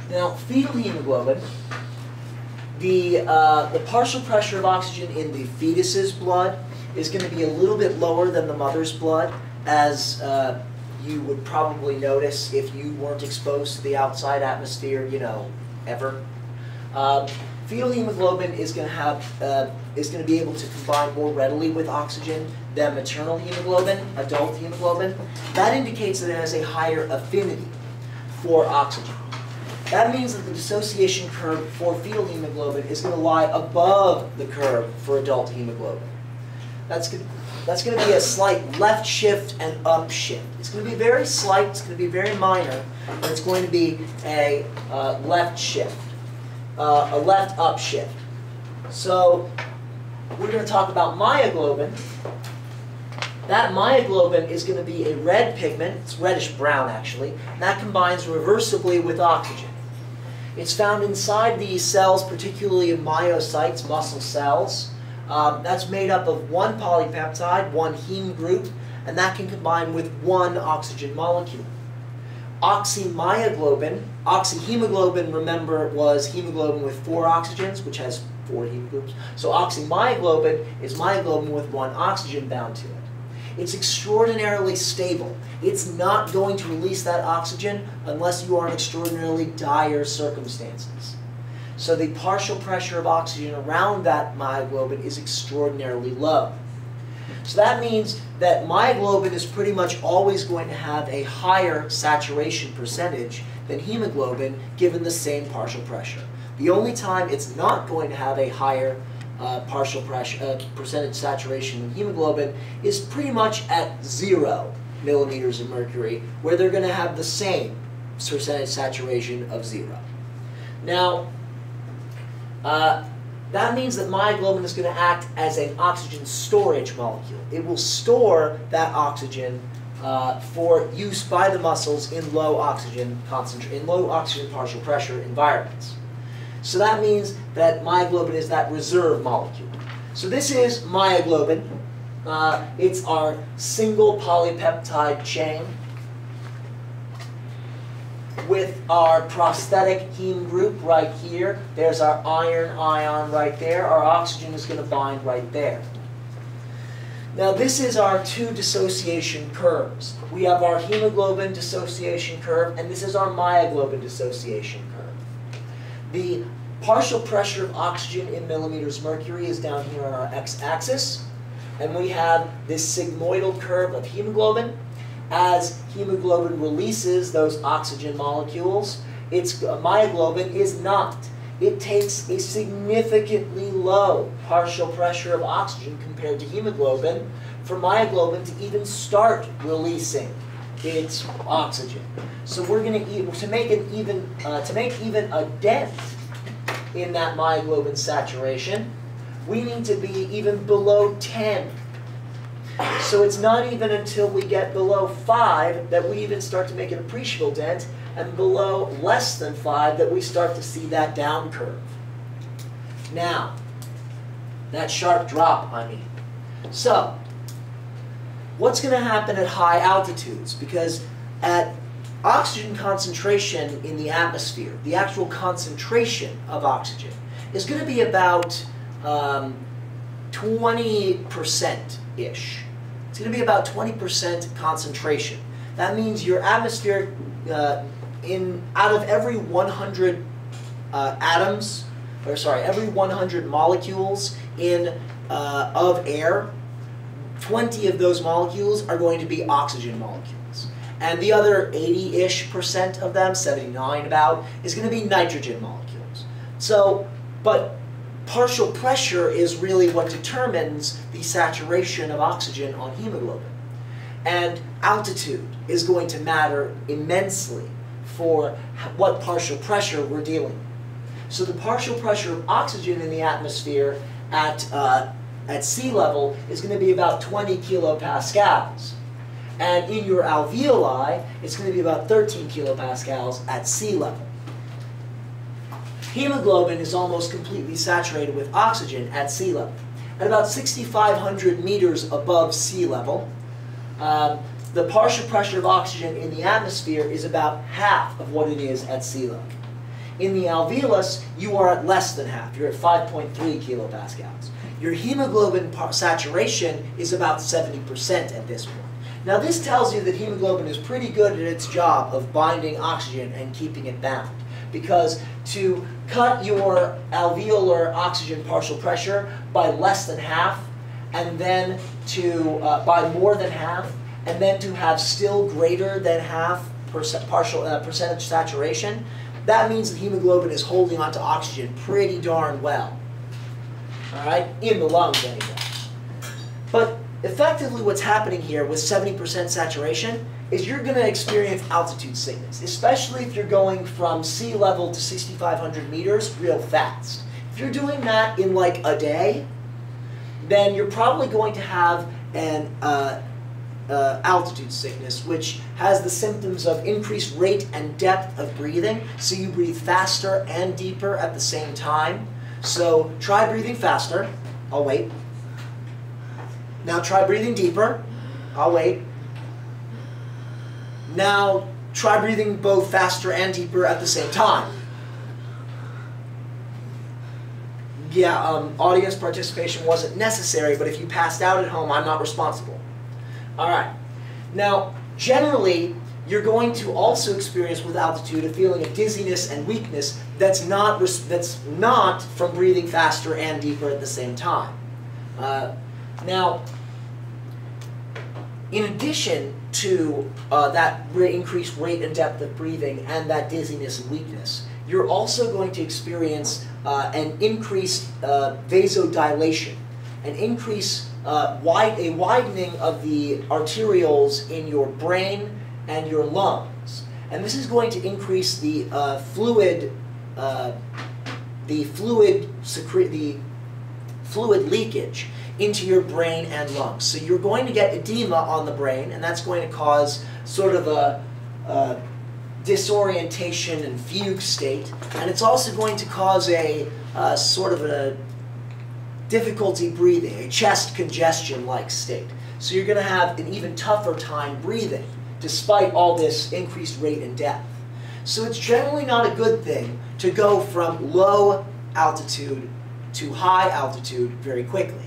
Now, fetal hemoglobin, the partial pressure of oxygen in the fetus's blood is going to be a little bit lower than the mother's blood, as you would probably notice if you weren't exposed to the outside atmosphere, you know, ever. Fetal hemoglobin is going to be able to combine more readily with oxygen than maternal hemoglobin, adult hemoglobin. That indicates that it has a higher affinity for oxygen. That means that the dissociation curve for fetal hemoglobin is going to lie above the curve for adult hemoglobin. That's going to be a slight left shift and up shift. It's going to be very slight, it's going to be very minor, and it's going to be a left shift, a left up shift. So we're going to talk about myoglobin. That myoglobin is going to be a red pigment, it's reddish brown actually, and that combines reversibly with oxygen. It's found inside these cells, particularly in myocytes, muscle cells. That's made up of one polypeptide, one heme group, and that can combine with one oxygen molecule. Oxymyoglobin, oxyhemoglobin, remember, was hemoglobin with 4 oxygens, which has 4 heme groups. So oxymyoglobin is myoglobin with 1 oxygen bound to it. It's extraordinarily stable. It's not going to release that oxygen unless you are in extraordinarily dire circumstances. So the partial pressure of oxygen around that myoglobin is extraordinarily low. So that means that myoglobin is pretty much always going to have a higher saturation percentage than hemoglobin given the same partial pressure. The only time it's not going to have a higher partial pressure, percentage saturation than hemoglobin is pretty much at 0 millimeters of mercury, where they're going to have the same percentage saturation of 0. Now, that means that myoglobin is going to act as an oxygen storage molecule. It will store that oxygen for use by the muscles in low oxygen partial pressure environments. So that means that myoglobin is that reserve molecule. So this is myoglobin. It's our single polypeptide chain with our prosthetic heme group right here. There's our iron ion right there. Our oxygen is going to bind right there. Now this is our 2 dissociation curves. We have our hemoglobin dissociation curve, and this is our myoglobin dissociation curve. The partial pressure of oxygen in millimeters mercury is down here on our x-axis, and we have this sigmoidal curve of hemoglobin. As hemoglobin releases those oxygen molecules, its myoglobin is not. It takes a significantly low partial pressure of oxygen compared to hemoglobin for myoglobin to even start releasing its oxygen. So we're going to make even a dent in that myoglobin saturation, we need to be even below 10. So it's not even until we get below 5 that we even start to make an appreciable dent, and below less than 5 that we start to see that down curve. Now, that sharp drop, I mean. So, what's going to happen at high altitudes? Because at oxygen concentration in the atmosphere, the actual concentration of oxygen, is going to be about 20%-ish. It's going to be about 20% concentration. That means your atmosphere, out of every 100 every 100 molecules of air, 20 of those molecules are going to be oxygen molecules. And the other 80-ish% of them, 79 about, is going to be nitrogen molecules. So, but partial pressure is really what determines the saturation of oxygen on hemoglobin. And altitude is going to matter immensely for what partial pressure we're dealing with. So the partial pressure of oxygen in the atmosphere at sea level is going to be about 20 kilopascals. And in your alveoli, it's going to be about 13 kilopascals at sea level. Hemoglobin is almost completely saturated with oxygen at sea level. At about 6,500 meters above sea level, the partial pressure of oxygen in the atmosphere is about half of what it is at sea level. In the alveolus, you are at less than half. You're at 5.3 kilopascals. Your hemoglobin saturation is about 70% at this point. Now this tells you that hemoglobin is pretty good at its job of binding oxygen and keeping it bound. Because to cut your alveolar oxygen partial pressure by less than half, and then to, by more than half, and then to have still greater than half percentage saturation, that means that hemoglobin is holding onto oxygen pretty darn well. All right, in the lungs anyway. But effectively what's happening here with 70% saturation is you're going to experience altitude sickness, especially if you're going from sea level to 6,500 meters real fast. If you're doing that in like a day, then you're probably going to have an altitude sickness, which has the symptoms of increased rate and depth of breathing, so you breathe faster and deeper at the same time. So try breathing faster. I'll wait. Now try breathing deeper. I'll wait. Now try breathing both faster and deeper at the same time. Yeah, audience participation wasn't necessary, but if you passed out at home, I'm not responsible. All right. Now, generally, you're going to also experience with altitude a feeling of dizziness and weakness that's not from breathing faster and deeper at the same time. Now, in addition to that increased rate and depth of breathing and that dizziness and weakness, you're also going to experience an increased vasodilation, an increase, a widening of the arterioles in your brain and your lungs. And this is going to increase the fluid leakage into your brain and lungs. So you're going to get edema on the brain, and that's going to cause sort of a disorientation and fugue state. And it's also going to cause a sort of a difficulty breathing, a chest congestion-like state. So you're going to have an even tougher time breathing, despite all this increased rate and depth. So it's generally not a good thing to go from low altitude to high altitude very quickly.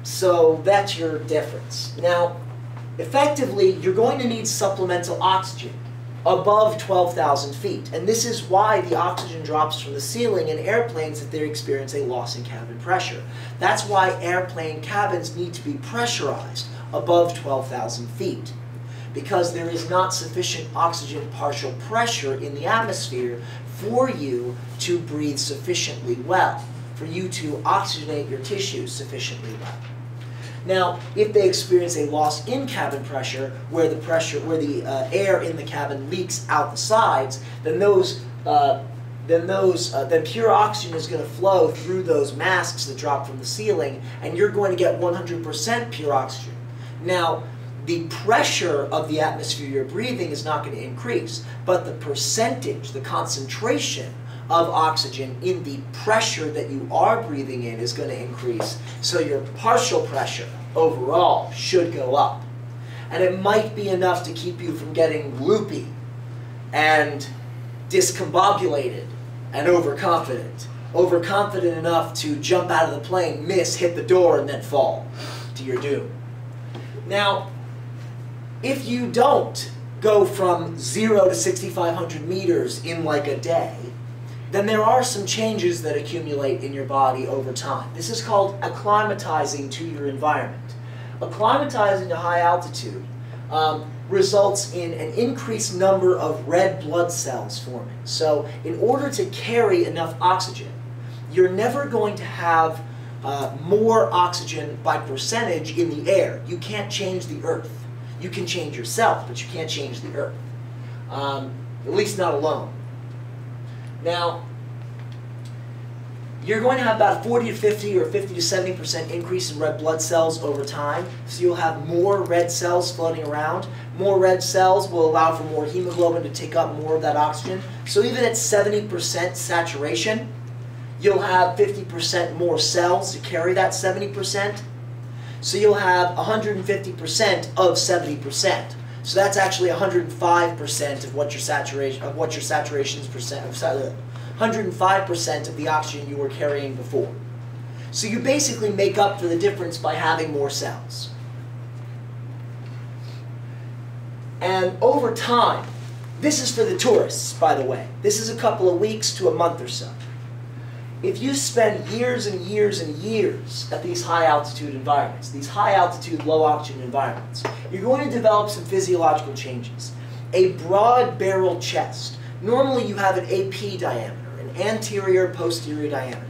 So that's your difference. Now, effectively, you're going to need supplemental oxygen above 12,000 feet. And this is why the oxygen drops from the ceiling in airplanes if they experience a loss in cabin pressure. That's why airplane cabins need to be pressurized above 12,000 feet, because there is not sufficient oxygen partial pressure in the atmosphere for you to breathe sufficiently well, for you to oxygenate your tissues sufficiently well. Now, if they experience a loss in cabin pressure, where the air in the cabin leaks out the sides, then pure oxygen is going to flow through those masks that drop from the ceiling, and you're going to get 100% pure oxygen. Now, the pressure of the atmosphere you're breathing is not going to increase, but the percentage, the concentration of oxygen in the pressure that you are breathing in is going to increase. So your partial pressure overall should go up. And it might be enough to keep you from getting loopy and discombobulated and overconfident. Overconfident enough to jump out of the plane, miss, hit the door, and then fall to your doom. Now, if you don't go from 0 to 6,500 meters in like a day, then there are some changes that accumulate in your body over time. This is called acclimatizing to your environment. Acclimatizing to high altitude results in an increased number of red blood cells forming. So in order to carry enough oxygen, you're never going to have more oxygen by percentage in the air. You can't change the Earth. You can change yourself, but you can't change the Earth. At least not alone. Now, you're going to have about 40 to 50 or 50 to 70% increase in red blood cells over time. So you'll have more red cells floating around. More red cells will allow for more hemoglobin to take up more of that oxygen. So even at 70% saturation, you'll have 50% more cells to carry that 70%. So you'll have 150% of 70%. So that's actually 105% of what your saturation's percent, 105% of the oxygen you were carrying before. So you basically make up for the difference by having more cells. And over time, this is for the tourists, by the way. This is a couple of weeks to a month or so. If you spend years and years and years at these high altitude environments, these high altitude, low oxygen environments, you're going to develop some physiological changes. A broad barrel chest. Normally you have an AP diameter, an anterior posterior diameter.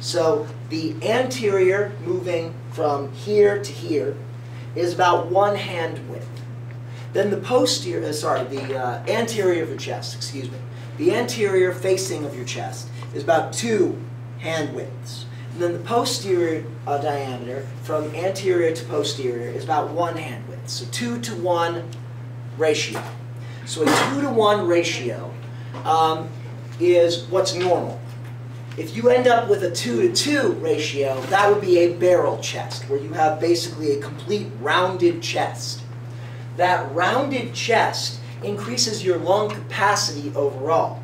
So the anterior moving from here to here is about 1 hand width. Then the posterior, the anterior of your chest, excuse me. The anterior facing of your chest is about 2 hand widths. And then the posterior diameter from anterior to posterior is about 1 hand width. So 2 to 1 ratio. So a 2 to 1 ratio is what's normal. If you end up with a 2 to 2 ratio, that would be a barrel chest, where you have basically a complete rounded chest. That rounded chest increases your lung capacity overall.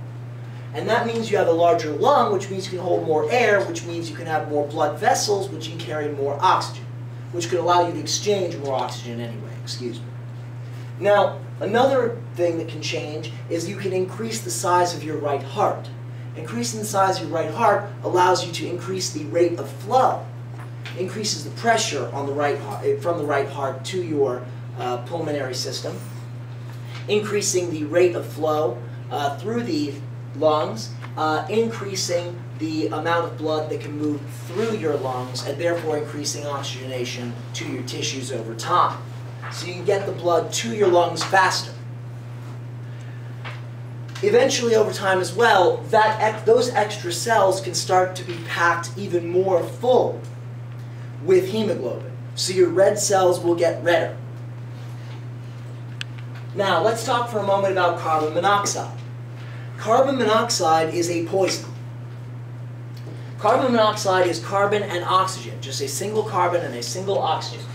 And that means you have a larger lung, which means you can hold more air, which means you can have more blood vessels, which can carry more oxygen, which could allow you to exchange more oxygen anyway, excuse me. Now, another thing that can change is you can increase the size of your right heart. Increasing the size of your right heart allows you to increase the rate of flow, increases the pressure on the right heart, from the right heart to your pulmonary system, increasing the rate of flow through the lungs, increasing the amount of blood that can move through your lungs, and therefore increasing oxygenation to your tissues over time. So you can get the blood to your lungs faster. Eventually, over time as well, those extra cells can start to be packed even more full with hemoglobin. So your red cells will get redder. Now, let's talk for a moment about carbon monoxide. Carbon monoxide is a poison. Carbon monoxide is carbon and oxygen, just a single carbon and a single oxygen.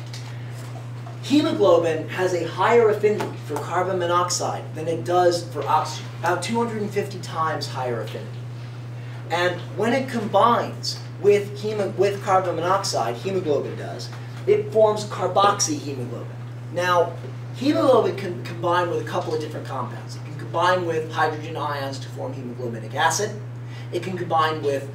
Hemoglobin has a higher affinity for carbon monoxide than it does for oxygen, about 250 times higher affinity. And when it combines with carbon monoxide, hemoglobin does, it forms carboxyhemoglobin. Now, hemoglobin can combine with a couple of different compounds. It can combine with hydrogen ions to form hemoglobinic acid. It can combine with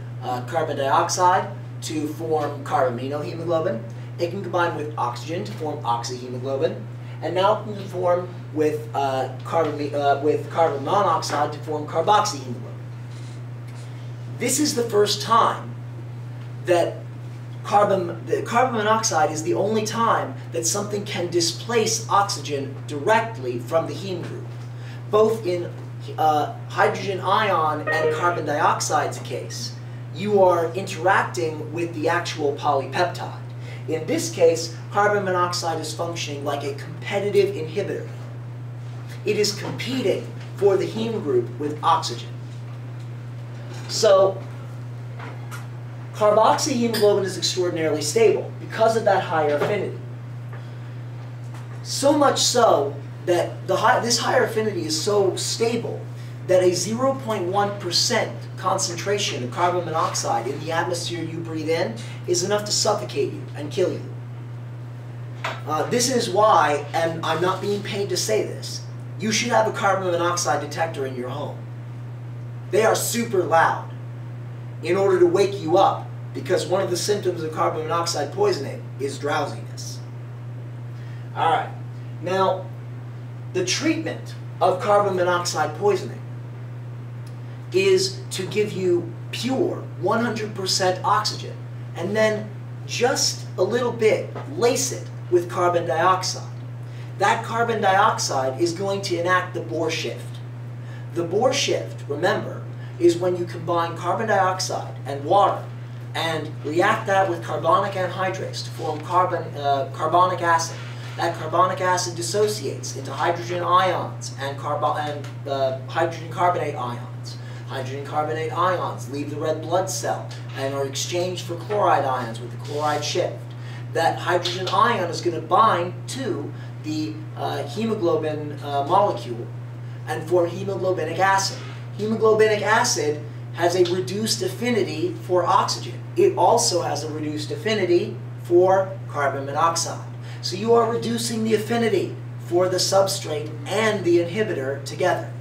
carbon dioxide to form carbaminohemoglobin. It can combine with oxygen to form oxyhemoglobin. And now it can form with carbon monoxide to form carboxyhemoglobin. This is the first time that carbon monoxide is the only time that something can displace oxygen directly from the heme group. Both in hydrogen ion and carbon dioxide's case, you are interacting with the actual polypeptide. In this case, carbon monoxide is functioning like a competitive inhibitor. It is competing for the heme group with oxygen. So, carboxyhemoglobin is extraordinarily stable because of that higher affinity. So much so that this higher affinity is so stable that a 0.1% concentration of carbon monoxide in the atmosphere you breathe in is enough to suffocate you and kill you. This is why, and I'm not being paid to say this, you should have a carbon monoxide detector in your home. They are super loud in order to wake you up, because one of the symptoms of carbon monoxide poisoning is drowsiness. All right, now the treatment of carbon monoxide poisoning is to give you pure 100% oxygen and then just a little bit lace it with carbon dioxide. That carbon dioxide is going to enact the Bohr shift. The Bohr shift, remember, is when you combine carbon dioxide and water and react that with carbonic anhydrase to form carbonic acid. That carbonic acid dissociates into hydrogen ions and hydrogen carbonate ions. Hydrogen carbonate ions leave the red blood cell and are exchanged for chloride ions with the chloride shift. That hydrogen ion is going to bind to the hemoglobin molecule and form hemoglobinic acid. Hemoglobinic acid has a reduced affinity for oxygen. It also has a reduced affinity for carbon monoxide. So you are reducing the affinity for the substrate and the inhibitor together.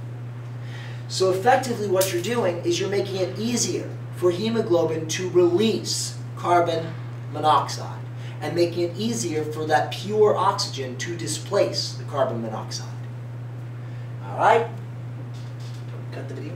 So effectively what you're doing is you're making it easier for hemoglobin to release carbon monoxide and making it easier for that pure oxygen to displace the carbon monoxide. All right? Cut the video.